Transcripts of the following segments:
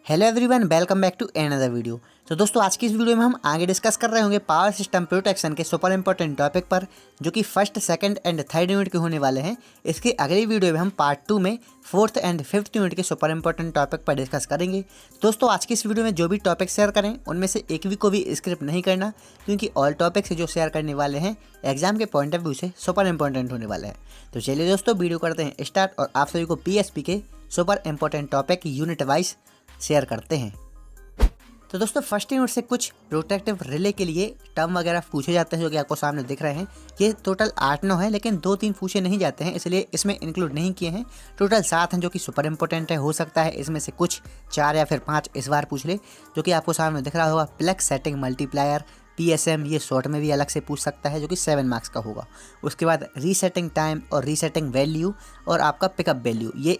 Hello everyone, welcome back to another video. तो दोस्तों आज की इस वीडियो में हम आगे डिस्कस कर रहे होंगे पावर सिस्टम प्रोटेक्शन के सुपर इंपॉर्टेंट टॉपिक पर, जो कि first, second and third unit के होने वाले हैं। इसके अगली वीडियो में हम पार्ट 2 में फोर्थ एंड फिफ्थ यूनिट के सुपर इंपॉर्टेंट टॉपिक पर डिस्कस करेंगे। दोस्तों आज की इस वीडियो में जो भी टॉपिक शेयर करें उनमें से एक भी को भी स्क्रिप्ट नहीं करना, क्योंकि ऑल टॉपिक्स जो शेयर करने वाले हैं एग्जाम के पॉइंट ऑफ व्यू से सुपर इंपॉर्टेंट होने वाले हैं। तो चलिए दोस्तों वीडियो करते हैं स्टार्ट और आप सभी को पीएसपी के super important topic unit wise share करते हैं। तो दोस्तों फर्स्ट यूनिट से कुछ प्रोटेक्टिव रिले के लिए टर्म वगैरह पूछे जाते हैं, जो कि आपको सामने दिख रहे हैं। ये टोटल 8-9 है, लेकिन 2-3 पूछे नहीं जाते हैं, इसलिए इसमें इंक्लूड नहीं किए हैं। टोटल 7 हैं जो कि सुपर इंपॉर्टेंट है। हो सकता है इसमें से कुछ 4 या फिर 5 इस बार पूछ ले, जो कि आपको सामने दिख रहा होगा। प्लेक्स सेटिंग मल्टीप्लायर PSM, ये शॉर्ट में भी अलग से पूछ सकता है, जो कि 7 मार्क्स का होगा। उसके बाद रीसेटिंग टाइम और रीसेटिंग वैल्यू और आपका पिकअप वैल्यू, ये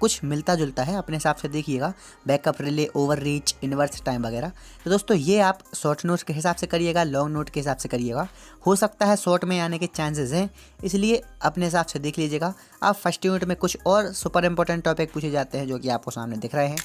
कुछ मिलता जुलता है, अपने हिसाब से देखिएगा। Backup relay, over reach, inverse time वगैरह। तो दोस्तों ये आप शॉर्ट नोट के हिसाब से करिएगा, लॉन्ग नोट के हिसाब से करिएगा। हो सकता है शॉर्ट में आने के चांसेस हैं, इसलिए अपने हिसाब से देख लीजिएगा। आप फर्स्ट यूनिट में कुछ और सुपर इंपॉर्टेंट टॉपिक पूछे जाते हैं, जो कि आपको सामने दिख रहे हैं,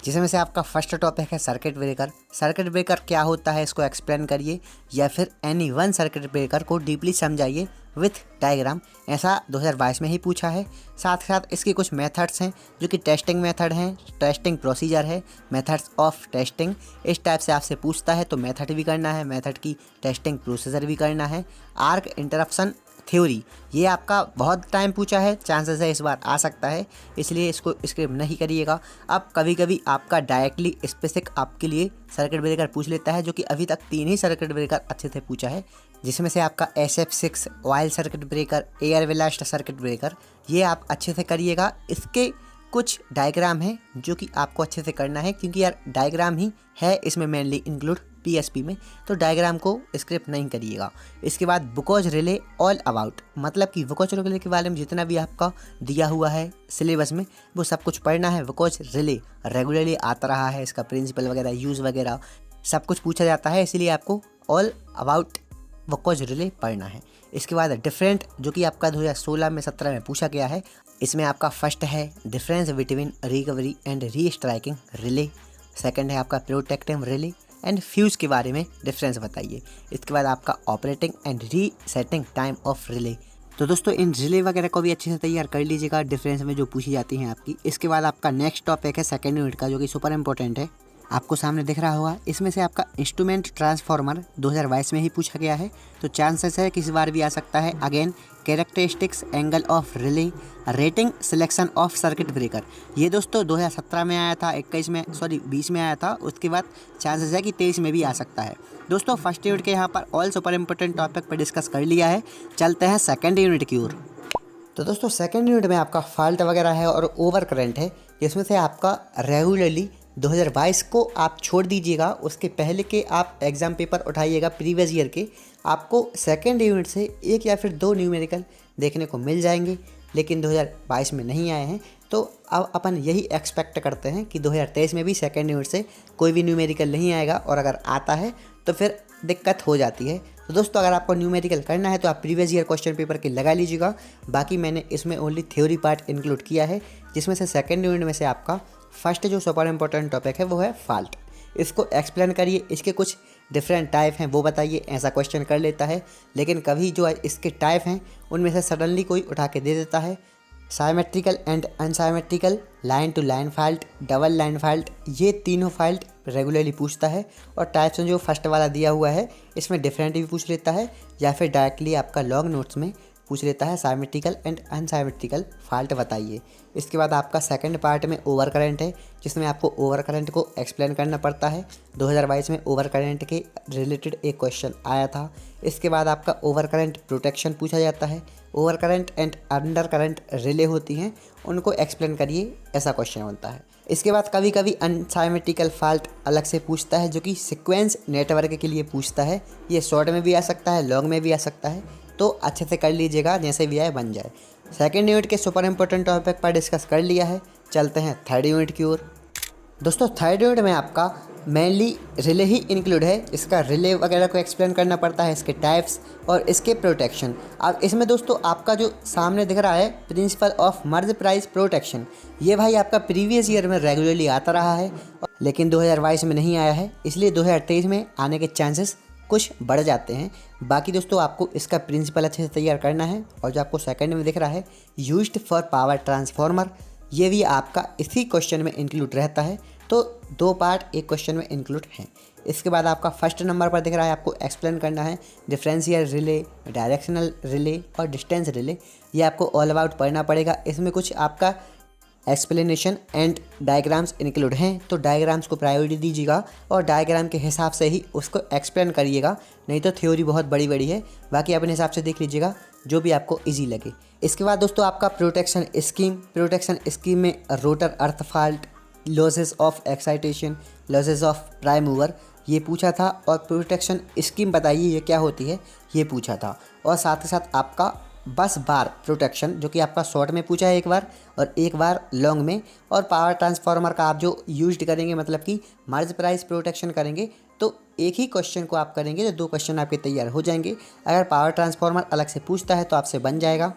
जिसमें से आपका फर्स्ट टॉपिक है सर्किट ब्रेकर। सर्किट ब्रेकर क्या होता है इसको एक्सप्लेन करिए, या फिर एनी वन सर्किट ब्रेकर को डीपली समझाइए विथ डायग्राम। ऐसा 2022 में ही पूछा है। साथ साथ इसके कुछ मेथड्स हैं, जो कि टेस्टिंग मेथड हैं, टेस्टिंग प्रोसीजर है, मेथड्स ऑफ टेस्टिंग। इस टाइप से आपसे पूछता है तो मेथड भी करना है, मेथड की टेस्टिंग प्रोसीजर भी करना है। आर्क इंटरप्शन थ्योरी, ये आपका बहुत टाइम पूछा है, चांसेस है इस बार आ सकता है, इसलिए इसको स्किप नहीं करिएगा। अब कभी कभी आपका डायरेक्टली स्पेसिफिक आपके लिए सर्किट ब्रेकर पूछ लेता है, जो कि अभी तक 3 ही सर्किट ब्रेकर अच्छे से पूछा है, जिसमें से आपका SF6 oil circuit breaker, air blast circuit breaker, ये आप अच्छे से करिएगा। इसके कुछ डायग्राम है जो कि आपको अच्छे से करना है, क्योंकि यार डायग्राम ही है इसमें मेनली इंक्लूड PSP में, तो डायग्राम को स्क्रिप्ट नहीं करिएगा। इसके बाद बुकोज रिले ऑल अबाउट, मतलब कि बुकोज रिले के बारे में जितना भी आपका दिया हुआ है सिलेबस में वो सब कुछ पढ़ना है। बुकोज रिले रेगुलरली आता रहा है, इसका प्रिंसिपल वगैरह, यूज़ वगैरह सब कुछ पूछा जाता है, इसलिए आपको ऑल अबाउट बुकोज रिले पढ़ना है। इसके बाद डिफरेंट, जो कि आपका 2016 में 17 में पूछा गया है, इसमें आपका फर्स्ट है difference between recovery and re striking relay. Second है आपका प्रोटेक्टिव रिले एंड फ्यूज़ के बारे में डिफरेंस बताइए। इसके बाद आपका operating and resetting time of relay. तो दोस्तों इन रिले वगैरह को भी अच्छे से तैयार कर लीजिएगा, डिफरेंस में जो पूछी जाती हैं आपकी। इसके बाद आपका नेक्स्ट टॉपिक है सेकंड यूनिट का, जो कि सुपर इंपॉर्टेंट है, आपको सामने दिख रहा होगा। इसमें से आपका इंस्ट्रूमेंट ट्रांसफार्मर 2022 में ही पूछा गया है, तो चांसेस है कि इस बार भी आ सकता है। Again characteristics, angle of relay, rating, selection of circuit breaker, ये दोस्तों 2017 में आया था, 20 में आया था। उसके बाद चांसेस है कि 23 में भी आ सकता है। दोस्तों फर्स्ट यूनिट के यहाँ पर ऑल सुपर इंपॉर्टेंट टॉपिक पर डिस्कस कर लिया है, चलते हैं सेकेंड यूनिट की ओर। तो दोस्तों सेकेंड यूनिट में आपका फॉल्ट वगैरह है और ओवर करंट है, जिसमें से आपका रेगुलरली 2022 को आप छोड़ दीजिएगा, उसके पहले के आप एग्ज़ाम पेपर उठाइएगा प्रीवियस ईयर के। आपको सेकेंड यूनिट से 1 या फिर 2 न्यूमेरिकल देखने को मिल जाएंगे, लेकिन 2022 में नहीं आए हैं। तो अब अपन यही एक्सपेक्ट करते हैं कि 2023 में भी सेकेंड यूनिट से कोई भी न्यूमेरिकल नहीं आएगा, और अगर आता है तो फिर दिक्कत हो जाती है। तो दोस्तों अगर आपको न्यूमेरिकल करना है तो आप प्रीवियस ईयर क्वेश्चन पेपर के लगा लीजिएगा। बाकी मैंने इसमें ओनली थ्योरी पार्ट इंक्लूड किया है, जिसमें से सेकेंड यूनिट में से आपका फर्स्ट जो सुपर इंपॉर्टेंट टॉपिक है वो है फॉल्ट। इसको एक्सप्लेन करिए, इसके कुछ डिफरेंट टाइप हैं वो बताइए, ऐसा क्वेश्चन कर लेता है। लेकिन कभी जो इसके टाइप हैं उनमें से सडनली कोई उठा के दे देता है। Symmetrical and unsymmetrical, line to line fault, double line fault, ये तीनों फॉल्ट रेगुलरली पूछता है। और टाइप्स में जो फर्स्ट वाला दिया हुआ है इसमें डिफरेंट भी पूछ लेता है, या फिर डायरेक्टली आपका लॉन्ग नोट्स में पूछ लेता है साइमेट्रिकल एंड अनसाइमेट्रिकल फॉल्ट बताइए। इसके बाद आपका सेकंड पार्ट में ओवर करंट है, जिसमें आपको ओवर करंट को एक्सप्लेन करना पड़ता है। 2022 में ओवर करंट के रिलेटेड एक क्वेश्चन आया था। इसके बाद आपका ओवर करंट प्रोटेक्शन पूछा जाता है। Over current and under current relay होती हैं, उनको एक्सप्लेन करिए, ऐसा क्वेश्चन बनता है। इसके बाद कभी कभी अनसाइमेट्रिकल फॉल्ट अलग से पूछता है, जो कि सीक्वेंस नेटवर्क के लिए पूछता है। ये शॉर्ट में भी आ सकता है, लॉन्ग में भी आ सकता है, तो अच्छे से कर लीजिएगा, जैसे भी आए बन जाए। सेकेंड यूनिट के सुपर इंपॉर्टेंट टॉपिक पर डिस्कस कर लिया है, चलते हैं थर्ड यूनिट की ओर। दोस्तों थर्ड यूनिट में आपका मेनली रिले ही इंक्लूड है। इसका रिले वगैरह को एक्सप्लेन करना पड़ता है, इसके टाइप्स और इसके प्रोटेक्शन। अब इसमें दोस्तों आपका जो सामने दिख रहा है principle of merge price protection, ये भाई आपका प्रीवियस ईयर में रेगुलरली आता रहा है, लेकिन 2022 में नहीं आया है, इसलिए 2023 में आने के चांसेस कुछ बढ़ जाते हैं। बाकी दोस्तों आपको इसका प्रिंसिपल अच्छे से तैयार करना है। और जो आपको सेकंड में दिख रहा है यूज्ड फॉर पावर ट्रांसफार्मर, ये भी आपका इसी क्वेश्चन में इंक्लूड रहता है। तो 2 पार्ट एक क्वेश्चन में इंक्लूड हैं। इसके बाद आपका फर्स्ट नंबर पर दिख रहा है, आपको एक्सप्लेन करना है डिफरेंशियल रिले, डायरेक्शनल रिले और डिस्टेंस रिले। ये आपको ऑल अबाउट पढ़ना पड़ेगा। इसमें कुछ आपका एक्सप्लेनेशन एंड डायग्राम्स इंक्लूड हैं, तो डायग्राम्स को प्रायोरिटी दीजिएगा और डायग्राम के हिसाब से ही उसको एक्सप्लेन करिएगा, नहीं तो थ्योरी बहुत बड़ी बड़ी है। बाकी अपने हिसाब से देख लीजिएगा जो भी आपको इजी लगे। इसके बाद दोस्तों आपका प्रोटेक्शन स्कीम में rotor earth fault, losses of excitation, losses of prime mover ये पूछा था, और प्रोटेक्शन स्कीम बताइए ये क्या होती है ये पूछा था। और साथ ही साथ आपका बस बार प्रोटेक्शन, जो कि आपका शॉर्ट में पूछा है एक बार और एक बार लॉन्ग में। और पावर ट्रांसफार्मर का आप जो यूज्ड करेंगे, मतलब कि मर्ज प्राइस प्रोटेक्शन करेंगे, तो एक ही क्वेश्चन को आप करेंगे तो 2 क्वेश्चन आपके तैयार हो जाएंगे। अगर पावर ट्रांसफार्मर अलग से पूछता है तो आपसे बन जाएगा।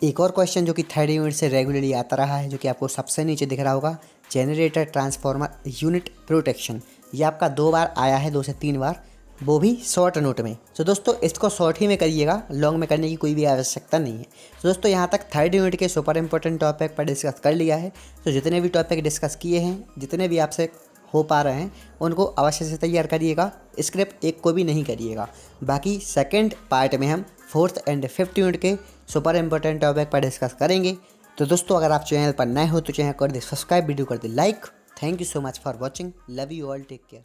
एक और क्वेश्चन जो कि थर्ड यूनिट से रेगुलरली आता रहा है, जो कि आपको सबसे नीचे दिख रहा होगा, जनरेटर ट्रांसफार्मर यूनिट प्रोटेक्शन, ये आपका 2 बार आया है, 2 से 3 बार, वो भी शॉर्ट नोट में। तो दोस्तों इसको शॉर्ट ही में करिएगा, लॉन्ग में करने की कोई भी आवश्यकता नहीं है। तो दोस्तों यहाँ तक थर्ड यूनिट के सुपर इंपॉर्टेंट टॉपिक पर डिस्कस कर लिया है। तो जितने भी टॉपिक डिस्कस किए हैं, जितने भी आपसे हो पा रहे हैं, उनको अवश्य से तैयार करिएगा, स्क्रिप्ट एक को भी नहीं करिएगा। बाकी सेकंड पार्ट में हम 4th एंड 5th यूनिट के सुपर इंपॉर्टेंट टॉपिक पर डिस्कस करेंगे। तो दोस्तों अगर आप चैनल पर नए हो तो चैनल कर दे सब्सक्राइब, वीडियो कर दे like. Thank you so much for watching, love you all, take care.